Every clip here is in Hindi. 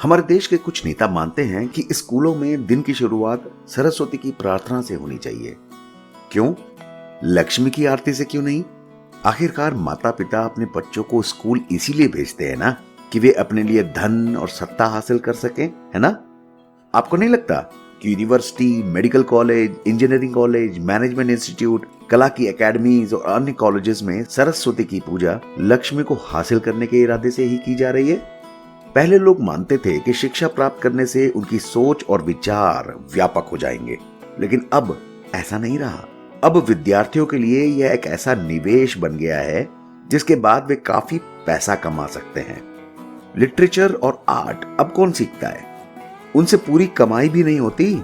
हमारे देश के कुछ नेता मानते हैं कि स्कूलों में दिन की शुरुआत सरस्वती की प्रार्थना से होनी चाहिए। क्यों? लक्ष्मी की आरती से क्यों नहीं? आखिरकार माता पिता अपने बच्चों को स्कूल इसीलिए भेजते हैं ना, कि वे अपने लिए धन और सत्ता हासिल कर सकें, है ना? आपको नहीं लगता कि university, medical college, engineering college, management institute, कला की एकेडमीज और अन्य कॉलेजेस में सरस्वती की पूजा लक्ष्मी को हासिल करने के इरादे से ही की जा रही है? पहले लोग मानते थे कि शिक्षा प्राप्त करने से उनकी सोच और विचार व्यापक हो जाएंगे, लेकिन अब ऐसा नहीं रहा। अब विद्यार्थियों के लिए यह एक ऐसा निवेश बन गया है जिसके बाद वे काफी पैसा कमा सकते हैं। लिटरेचर और आर्ट अब कौन सीखता है? उनसे पूरी कमाई भी नहीं होती।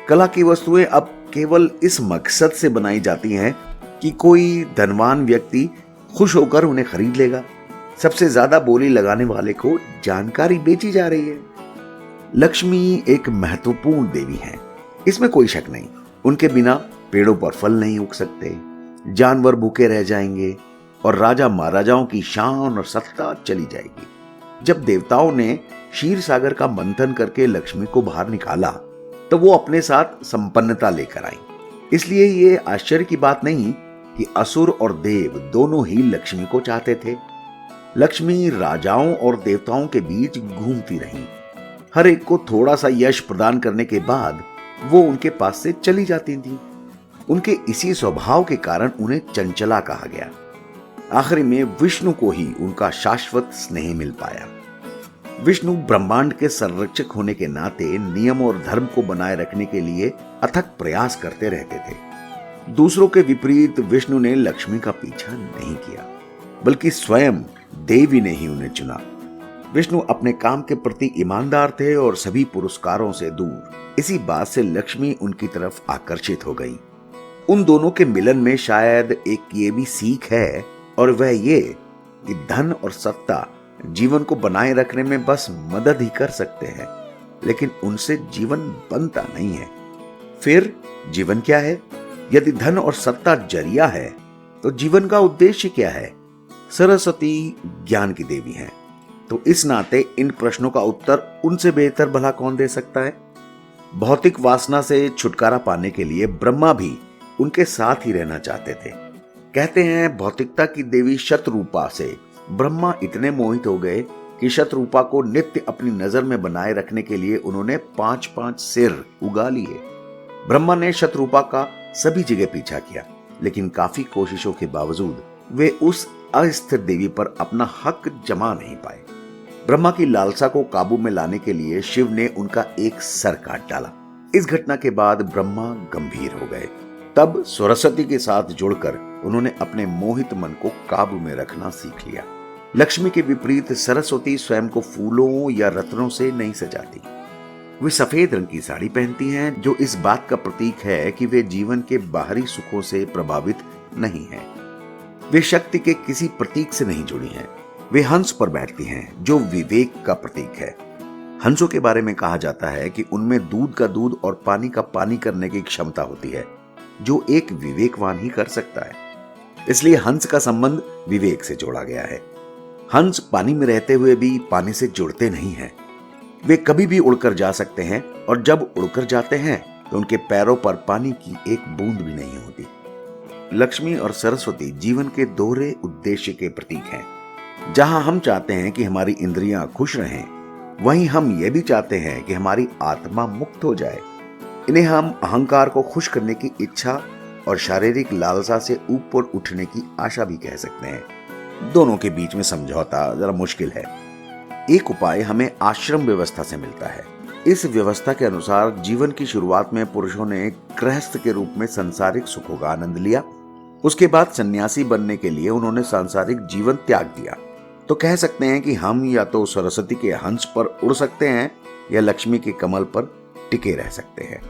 कला की वस्तुएं अब केवल इस मकसद से बनाई जाती हैं कि कोई धनवान व्यक्ति खुश होकर उन्हें खरीद लेगा। सबसे ज्यादा बोली लगाने वाले को जानकारी बेची जा रही है। लक्ष्मी एक महत्वपूर्ण देवी है, इसमें कोई शक नहीं। उनके बिना पेड़ों पर फल नहीं उग सकते, जानवर भूखे रह जाएंगे और राजा महाराजाओं की शान और सत्ता चली जाएगी। जब देवताओं ने क्षीर सागर का मंथन करके लक्ष्मी को बाहर निकाला तो वो अपने साथ संपन्नता लेकर आई। इसलिए ये आश्चर्य की बात नहीं कि असुर और देव दोनों ही लक्ष्मी को चाहते थे। लक्ष्मी राजाओं और देवताओं के बीच घूमती रही। हर एक को थोड़ा सा यश प्रदान करने के बाद वो उनके पास से चली जाती थी। उनके इसी स्वभाव के कारण उन्हें चंचला कहा गया। आखिरी में विष्णु को ही उनका शाश्वत स्नेह मिल पाया। विष्णु ब्रह्मांड के संरक्षक होने के नाते नियम और धर्म को बनाए रखने के लिए अथक प्रयास करते रहते थे। दूसरों के विपरीत विष्णु ने लक्ष्मी का पीछा नहीं किया, बल्कि स्वयं देवी ने ही उन्हें चुना। विष्णु अपने काम के प्रति ईमानदार थे और सभी पुरस्कारों से दूर। इसी बात से लक्ष्मी उनकी तरफ आकर्षित हो गई। उन दोनों के मिलन में शायद एक ये भी सीख है, और वह ये कि धन और सत्ता जीवन को बनाए रखने में बस मदद ही कर सकते हैं, लेकिन उनसे जीवन बनता नहीं है। फिर जीवन क्या है? यदि धन और सत्ता जरिया है तो जीवन का उद्देश्य क्या है? सरस्वती ज्ञान की देवी है, तो इस नाते इन प्रश्नों का उत्तर उनसे बेहतर भला कौन दे सकता है? भौतिक वासना से छुटकारा पाने के लिए ब्रह्मा भी उनके साथ ही रहना चाहते थे। कहते हैं भौतिकता की देवी शतरूपा से ब्रह्मा इतने मोहित हो गए कि शतरूपा को नित्य अपनी नजर में बनाए रखने के लिए उन्होंने 5-5 सिर उगा लिए। ब्रह्मा ने शतरूपा का सभी जगह पीछा किया, लेकिन काफी कोशिशों के बावजूद वे उस अस्थिर देवी पर अपना हक जमा नहीं पाए। ब्रह्मा की लालसा को काबू में लाने के लिए शिव ने उनका एक सर काट डाला। इस घटना के बाद ब्रह्मा गंभीर हो गए। तब सरस्वती के साथ जुड़कर उन्होंने अपने मोहित मन को काबू में रखना सीख लिया। लक्ष्मी के विपरीत सरस्वती स्वयं को फूलों या रत्नों से नहीं सजाती। वे सफेद रंग की साड़ी पहनती हैं, जो इस बात का प्रतीक है कि वे जीवन के बाहरी सुखों से प्रभावित नहीं हैं। वे शक्ति के किसी प्रतीक से नहीं जुड़ी हैं। वे हंस पर बैठती हैं, जो विवेक का प्रतीक है। हंसों के बारे में कहा जाता है कि उनमें दूध का दूध और पानी का पानी करने की क्षमता होती है, जो एक विवेकवान ही कर सकता है। इसलिए हंस का संबंध विवेक से जोड़ा गया है। हंस पानी में रहते हुए भी पानी से जुड़ते नहीं हैं। वे कभी भी उड़कर जा सकते हैं, और जब उड़कर जाते हैं तो उनके पैरों पर पानी की एक बूंद भी नहीं होती। लक्ष्मी और सरस्वती जीवन के दोहरे उद्देश्य के प्रतीक हैं। जहां हम चाहते हैं कि हमारी इंद्रियां खुश रहें, वहीं हम ये भी चाहते हैं कि हमारी आत्मा मुक्त हो जाए। इन्हें हम अहंकार को खुश करने की इच्छा और शारीरिक लालसा से ऊपर उठने की आशा भी कह सकते हैं। दोनों के बीच में समझौता जरा मुश्किल है। एक उपाय हमें आश्रम व्यवस्था से मिलता है। इस व्यवस्था के अनुसार जीवन की शुरुआत में पुरुषों ने गृहस्थ के रूप में सांसारिक सुखों का आनंद लिया। उसके बाद सन्यासी बनने के लिए उन्होंने सांसारिक जीवन त्याग दिया। तो कह सकते हैं कि हम या तो सरस्वती के हंस पर उड़ सकते हैं या लक्ष्मी के कमल पर टिके रह सकते हैं।